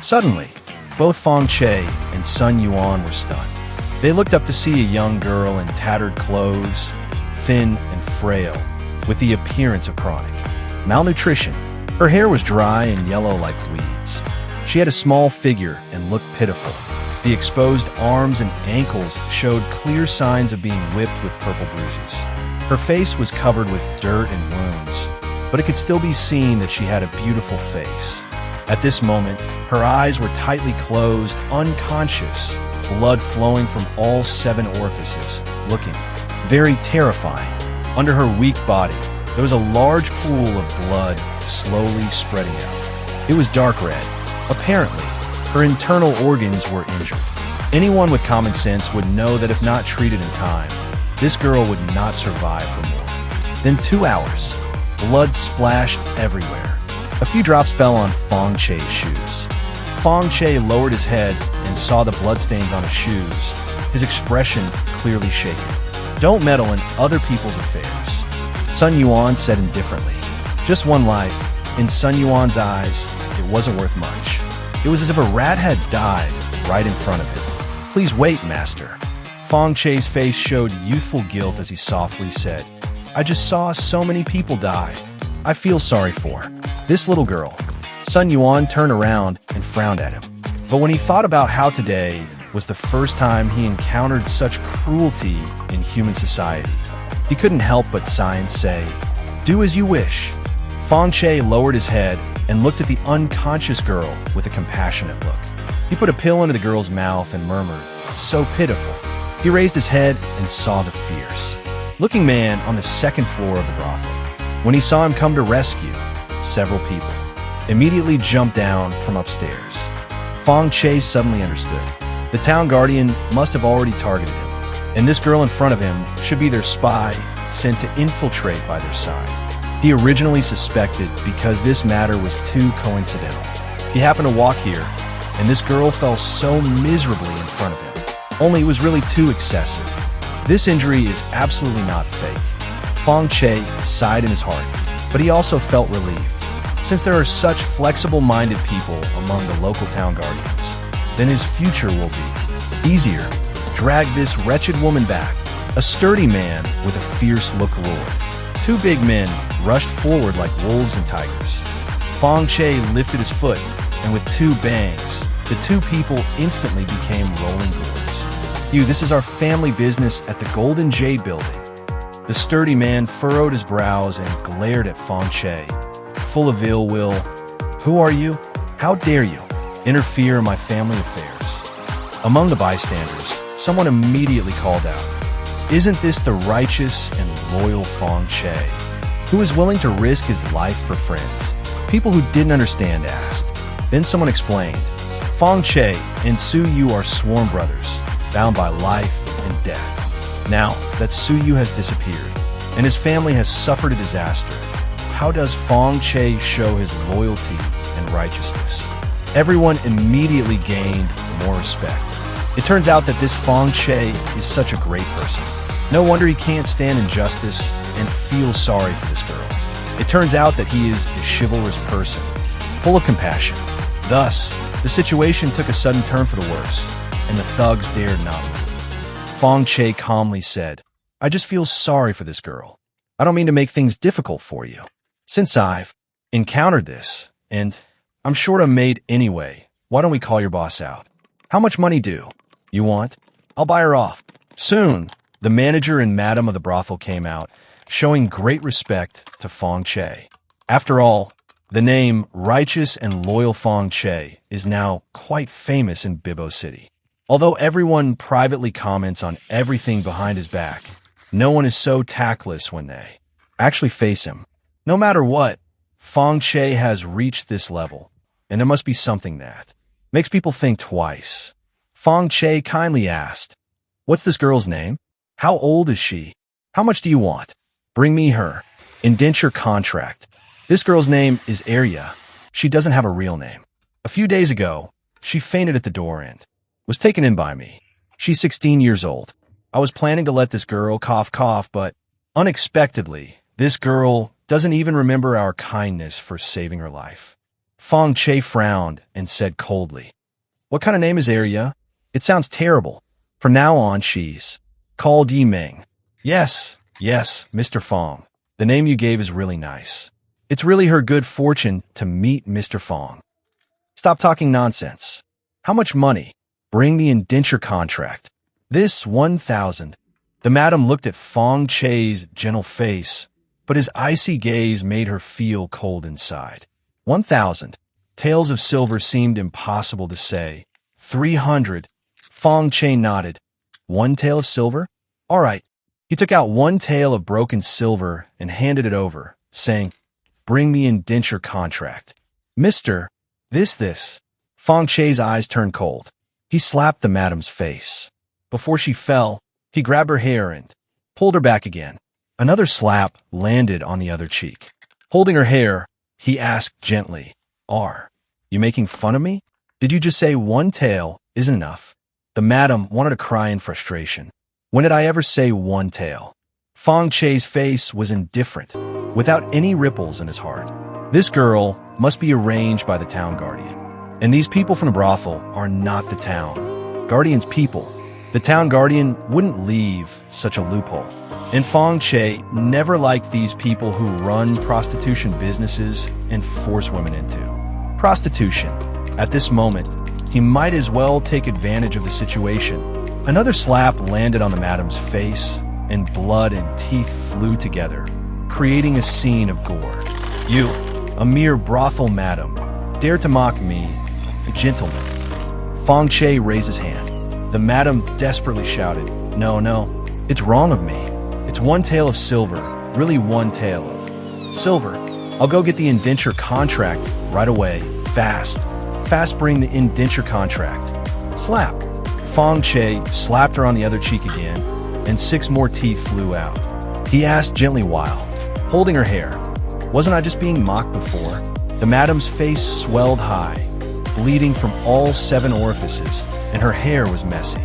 Suddenly, both Fong Che and Sun Yuan were stunned. They looked up to see a young girl in tattered clothes, thin and frail, with the appearance of chronic malnutrition. Her hair was dry and yellow like weeds. She had a small figure and looked pitiful. The exposed arms and ankles showed clear signs of being whipped with purple bruises. Her face was covered with dirt and wounds, but it could still be seen that she had a beautiful face. At this moment, her eyes were tightly closed, unconscious, blood flowing from all 7 orifices, looking very terrifying. Under her weak body, there was a large pool of blood slowly spreading out. It was dark red. Apparently, her internal organs were injured. Anyone with common sense would know that if not treated in time, this girl would not survive for more than 2 hours. Blood splashed everywhere. A few drops fell on Fong Che's shoes. Fong Che lowered his head and saw the bloodstains on his shoes, his expression clearly shaken. "Don't meddle in other people's affairs," Sun Yuan said indifferently. Just one life. In Sun Yuan's eyes, it wasn't worth much. It was as if a rat had died right in front of him. "Please wait, master." Fong Che's face showed youthful guilt as he softly said, "I just saw so many people die. I feel sorry for this little girl." Sun Yuan turned around and frowned at him. But when he thought about how today was the first time he encountered such cruelty in human society, he couldn't help but sigh and say, "Do as you wish." Fong Che lowered his head and looked at the unconscious girl with a compassionate look. He put a pill into the girl's mouth and murmured, "So pitiful." He raised his head and saw the fierce-looking man on the 2nd floor of the brothel. When he saw him come to rescue, several people immediately jumped down from upstairs. Fong Che suddenly understood. The town guardian must have already targeted him, and this girl in front of him should be their spy sent to infiltrate by their side. He originally suspected because this matter was too coincidental. He happened to walk here, and this girl fell so miserably in front of him. Only it was really too excessive. This injury is absolutely not fake. Fong Che sighed in his heart, but he also felt relieved. Since there are such flexible-minded people among the local town guardians, then his future will be easier. Drag this wretched woman back. A sturdy man with a fierce look roared. 2 big men rushed forward like wolves and tigers. Fong Che lifted his foot, and with 2 bangs, the 2 people instantly became rolling boards. This is our family business at the Golden Jade Building." The sturdy man furrowed his brows and glared at Fong Che, full of ill will. "Who are you? How dare you interfere in my family affairs?" Among the bystanders, someone immediately called out, "Isn't this the righteous and loyal Fong Che, who is willing to risk his life for friends?" People who didn't understand asked. Then someone explained, "Fong Che and Su Yu are sworn brothers, bound by life and death. Now that Su Yu has disappeared, and his family has suffered a disaster, how does Fong Che show his loyalty and righteousness?" Everyone immediately gained more respect. It turns out that this Fong Che is such a great person. No wonder he can't stand injustice and feels sorry for this girl. It turns out that he is a chivalrous person, full of compassion. Thus, the situation took a sudden turn for the worse, and the thugs dared not move. Fong Che calmly said, "I just feel sorry for this girl. I don't mean to make things difficult for you. Since I've encountered this, and I'm short of maid anyway, why don't we call your boss out? How much money do you want? I'll buy her off." Soon, the manager and madam of the brothel came out, showing great respect to Fong Che. After all, the name Righteous and Loyal Fong Che is now quite famous in Bibo City. Although everyone privately comments on everything behind his back, no one is so tactless when they actually face him. No matter what, Fong Che has reached this level, and there must be something that makes people think twice. Fong Che kindly asked, "What's this girl's name? How old is she? How much do you want? Bring me her indenture contract. This girl's name is Arya. She doesn't have a real name. A few days ago, she fainted at the door and was taken in by me. She's 16 years old. I was planning to let this girl cough, but unexpectedly, this girl doesn't even remember our kindness for saving her life. Fong Che frowned and said coldly, "What kind of name is Arya? It sounds terrible. From now on, she's called Yi Ming." Yes, Mr. Fong. The name you gave is really nice. It's really her good fortune to meet Mr. Fong. Stop talking nonsense. How much money? Bring the indenture contract. This 1,000. The madam looked at Fong Che's gentle face, but his icy gaze made her feel cold inside. 1,000. Taels of silver seemed impossible to say. 300. Fong Che nodded. 1 tael of silver? All right. He took out 1 tael of broken silver and handed it over, saying, "Bring the indenture contract." "Mister, this. Fong Che's eyes turned cold. He slapped the madam's face. Before she fell, he grabbed her hair and pulled her back again. Another slap landed on the other cheek. Holding her hair, he asked gently, "Are you making fun of me? Did you just say 1 tael isn't enough?" The madam wanted to cry in frustration. When did I ever say 1 tael? Fong Che's face was indifferent, without any ripples in his heart. This girl must be arranged by the town guardian. And these people from the brothel are not the town guardian's people. The town guardian wouldn't leave such a loophole. And Fong Che never liked these people who run prostitution businesses and force women into prostitution. At this moment, he might as well take advantage of the situation. Another slap landed on the madam's face, and blood and teeth flew together, creating a scene of gore. "You, a mere brothel madam, dare to mock me, a gentleman." Fong Che raised his hand. The madam desperately shouted, No, it's wrong of me. It's 1 tael of silver, really 1 tael of silver. I'll go get the indenture contract right away, fast. Fast, bring the indenture contract." Slap. Fong Che slapped her on the other cheek again, and 6 more teeth flew out. He asked gently while holding her hair, "Wasn't I just being mocked before?" The madam's face swelled high, bleeding from all 7 orifices, and her hair was messy.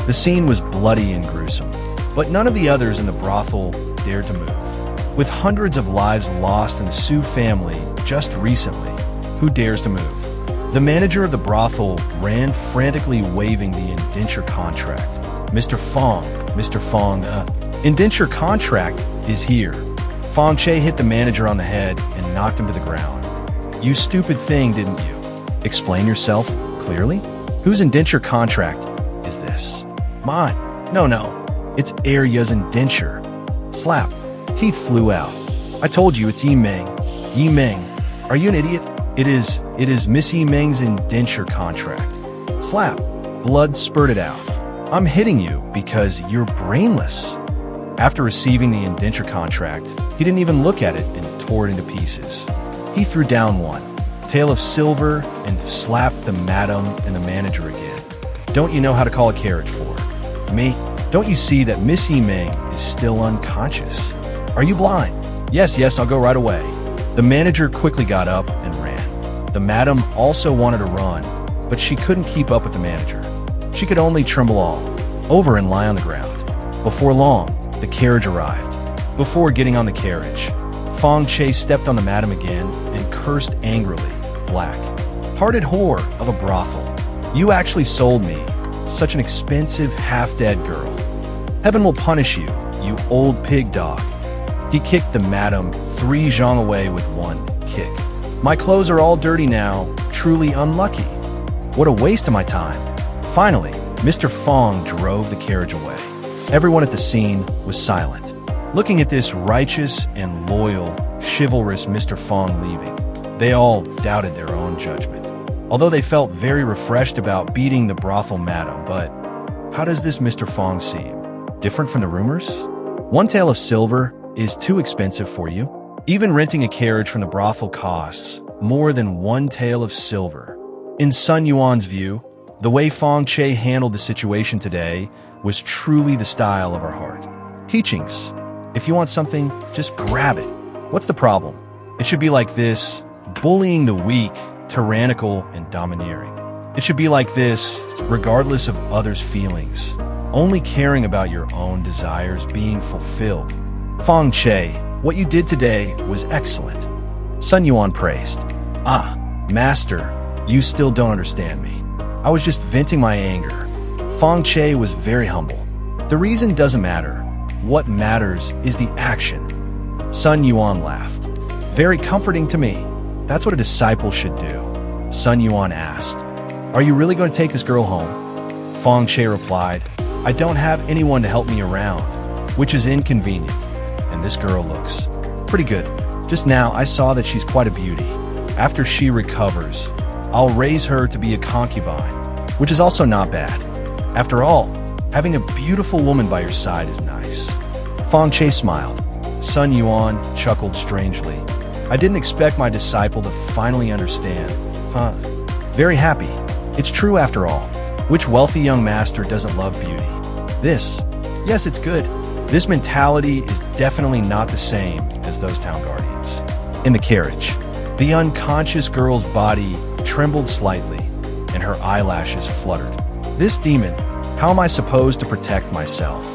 The scene was bloody and gruesome, but none of the others in the brothel dared to move. With hundreds of lives lost in the Su family just recently, who dares to move? The manager of the brothel ran frantically waving the indenture contract. Mr. Fong, indenture contract is here." Fong Che hit the manager on the head and knocked him to the ground. "You stupid thing, didn't you? Explain yourself clearly? Whose indenture contract is this?" "Mine." No. It's Arya's indenture." Slap. Teeth flew out. "I told you it's Yi Ming. Yi Ming. Are you an idiot? It is Miss Yi Ming's indenture contract." Slap. Blood spurted out. "I'm hitting you because you're brainless." After receiving the indenture contract, he didn't even look at it and tore it into pieces. He threw down 1 tael of silver and slapped the madam and the manager again. "Don't you know how to call a carriage for me? Don't you see that Miss Yi Ming is still unconscious? Are you blind?" Yes, I'll go right away." The manager quickly got up and ran. The madam also wanted to run, but she couldn't keep up with the manager. She could only tremble all over and lie on the ground. Before long, the carriage arrived. Before getting on the carriage, Fong Che stepped on the madam again and cursed angrily. "Black-hearted whore of a brothel. You actually sold me, such an expensive half-dead girl. Heaven will punish you, you old pig dog." He kicked the madam 3 zhang away with 1 kick. "My clothes are all dirty now, truly unlucky. What a waste of my time." Finally, Mr. Fong drove the carriage away. Everyone at the scene was silent, looking at this righteous and loyal, chivalrous Mr. Fong leaving. They all doubted their own judgment, although they felt very refreshed about beating the brothel madam. But how does this Mr. Fong seem? Different from the rumors? 1 tael of silver is too expensive for you? Even renting a carriage from the brothel costs more than 1 tael of silver. In Sun Yuan's view, the way Fong Che handled the situation today was truly the style of our heart. Teachings. If you want something, just grab it. What's the problem? It should be like this, bullying the weak, tyrannical, and domineering. It should be like this, regardless of others' feelings, only caring about your own desires being fulfilled. Fong Che, what you did today was excellent. Sun Yuan praised. Master, you still don't understand me. I was just venting my anger. Feng Che was very humble. The reason doesn't matter. What matters is the action. Sun Yuan laughed. Very comforting to me. That's what a disciple should do. Sun Yuan asked, Are you really going to take this girl home? Feng Che replied, I don't have anyone to help me around, which is inconvenient. And this girl looks pretty good. Just now, I saw that she's quite a beauty. After she recovers, I'll raise her to be a concubine, which is also not bad. After all, having a beautiful woman by your side is nice. Feng Che smiled. Sun Yuan chuckled strangely. I didn't expect my disciple to finally understand. Very happy. It's true after all. Which wealthy young master doesn't love beauty? Yes, it's good. This mentality is definitely not the same as those town guardians. In the carriage, the unconscious girl's body trembled slightly, and her eyelashes fluttered. This demon, how am I supposed to protect myself?